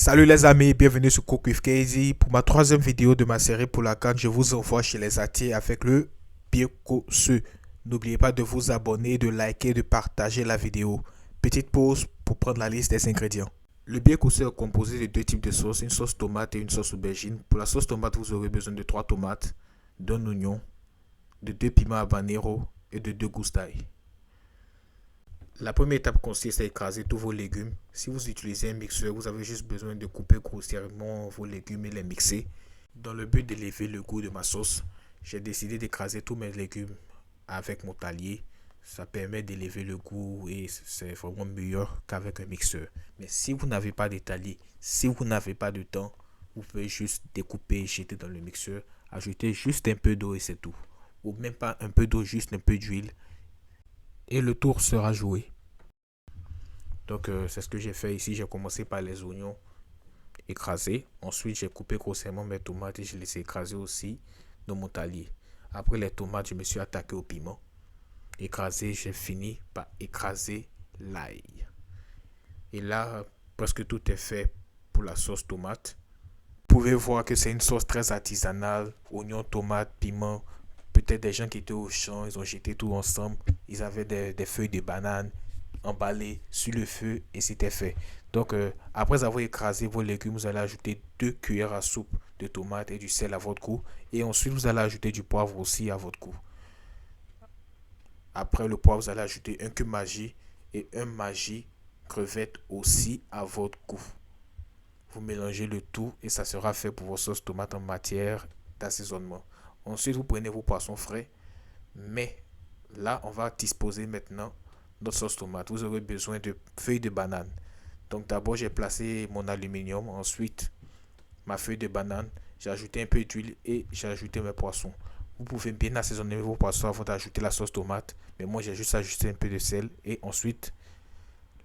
Salut les amis, bienvenue sur Cook with Casey. Pour ma troisième vidéo de ma série pour la canne, je vous envoie chez les Atiers avec le Birkose. N'oubliez pas de vous abonner, de liker, de partager la vidéo. Petite pause pour prendre la liste des ingrédients. Le Birkose est composé de deux types de sauces, une sauce tomate et une sauce aubergine. Pour la sauce tomate, vous aurez besoin de 3 tomates, d'un oignon, de 2 piments habanero et de 2 gousses d'ail. La première étape consiste à écraser tous vos légumes. Si vous utilisez un mixeur, vous avez juste besoin de couper grossièrement vos légumes et les mixer. Dans le but d'élever le goût de ma sauce, j'ai décidé d'écraser tous mes légumes avec mon talier. Ça permet d'élever le goût et c'est vraiment meilleur qu'avec un mixeur. Mais si vous n'avez pas de talier, si vous n'avez pas de temps, vous pouvez juste découper et jeter dans le mixeur. Ajouter juste un peu d'eau et c'est tout. Ou même pas un peu d'eau, juste un peu d'huile. Et le tour sera joué. Donc c'est ce que j'ai fait ici. J'ai commencé par les oignons écrasés. Ensuite j'ai coupé grossièrement mes tomates et je les ai écrasées aussi dans mon talier. Après les tomates, je me suis attaqué au piment. Écrasé, j'ai fini par écraser l'ail. Et là, presque tout est fait pour la sauce tomate. Vous pouvez voir que c'est une sauce très artisanale. Oignons, tomates, piment. Peut-être des gens qui étaient au champ, ils ont jeté tout ensemble. Ils avaient des feuilles de banane emballées sur le feu et c'était fait. Donc, après avoir écrasé vos légumes, vous allez ajouter 2 cuillères à soupe de tomates et du sel à votre goût. Et ensuite, vous allez ajouter du poivre aussi à votre goût. Après le poivre, vous allez ajouter un cube Maggi et un Maggi crevette aussi à votre goût. Vous mélangez le tout et ça sera fait pour vos sauces tomates en matière d'assaisonnement. Ensuite, vous prenez vos poissons frais. Mais là, on va disposer maintenant notre sauce tomate. Vous aurez besoin de feuilles de banane. Donc d'abord, j'ai placé mon aluminium. Ensuite, ma feuille de banane. J'ai ajouté un peu d'huile et j'ai ajouté mes poissons. Vous pouvez bien assaisonner vos poissons avant d'ajouter la sauce tomate. Mais moi, j'ai juste ajouté un peu de sel et ensuite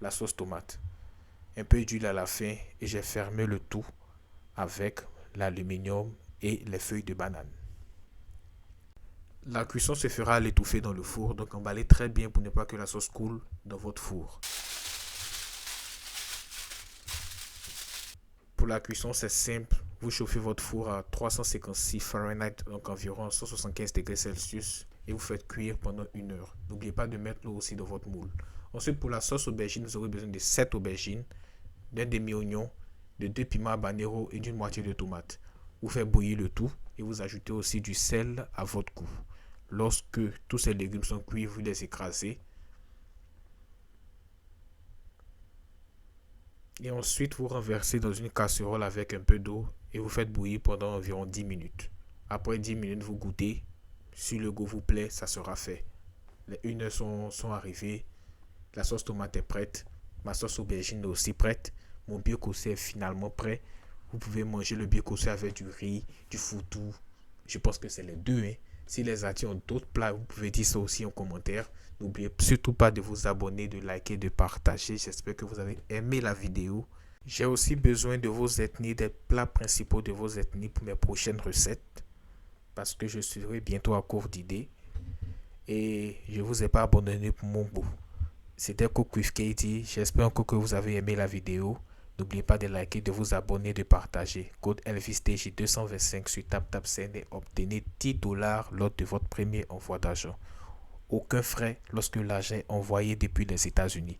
la sauce tomate. Un peu d'huile à la fin et j'ai fermé le tout avec l'aluminium et les feuilles de banane. La cuisson se fera à l'étouffer dans le four, donc emballez très bien pour ne pas que la sauce coule dans votre four. Pour la cuisson, c'est simple. Vous chauffez votre four à 356 Fahrenheit, donc environ 175 degrés Celsius, et vous faites cuire pendant 1 heure. N'oubliez pas de mettre l'eau aussi dans votre moule. Ensuite, pour la sauce aubergine, vous aurez besoin de 7 aubergines, d'un demi-oignon, de 2 piments habanero et d'une moitié de tomate. Vous faites bouillir le tout et vous ajoutez aussi du sel à votre goût. Lorsque tous ces légumes sont cuits, vous les écrasez. Et ensuite, vous renversez dans une casserole avec un peu d'eau et vous faites bouillir pendant environ 10 minutes. Après 10 minutes, vous goûtez. Si le goût vous plaît, ça sera fait. Les 1 heure sont arrivées. La sauce tomate est prête. Ma sauce aubergine est aussi prête. Mon birkose est finalement prêt. Vous pouvez manger le birkose avec du riz, du foutou. Je pense que c'est les deux. Si les Atiers ont d'autres plats, vous pouvez dire ça aussi en commentaire. N'oubliez surtout pas de vous abonner, de liker, de partager. J'espère que vous avez aimé la vidéo. J'ai aussi besoin de vos ethnies, des plats principaux de vos ethnies pour mes prochaines recettes. Parce que je serai bientôt à court d'idées. Et je ne vous ai pas abandonné pour mon goût. C'était Cook with Katie. J'espère encore que vous avez aimé la vidéo. N'oubliez pas de liker, de vous abonner, de partager. Code ElvisTJ 225 sur TapTapSend et obtenez 10 $ lors de votre premier envoi d'argent. Aucun frais lorsque l'argent est envoyé depuis les États-Unis.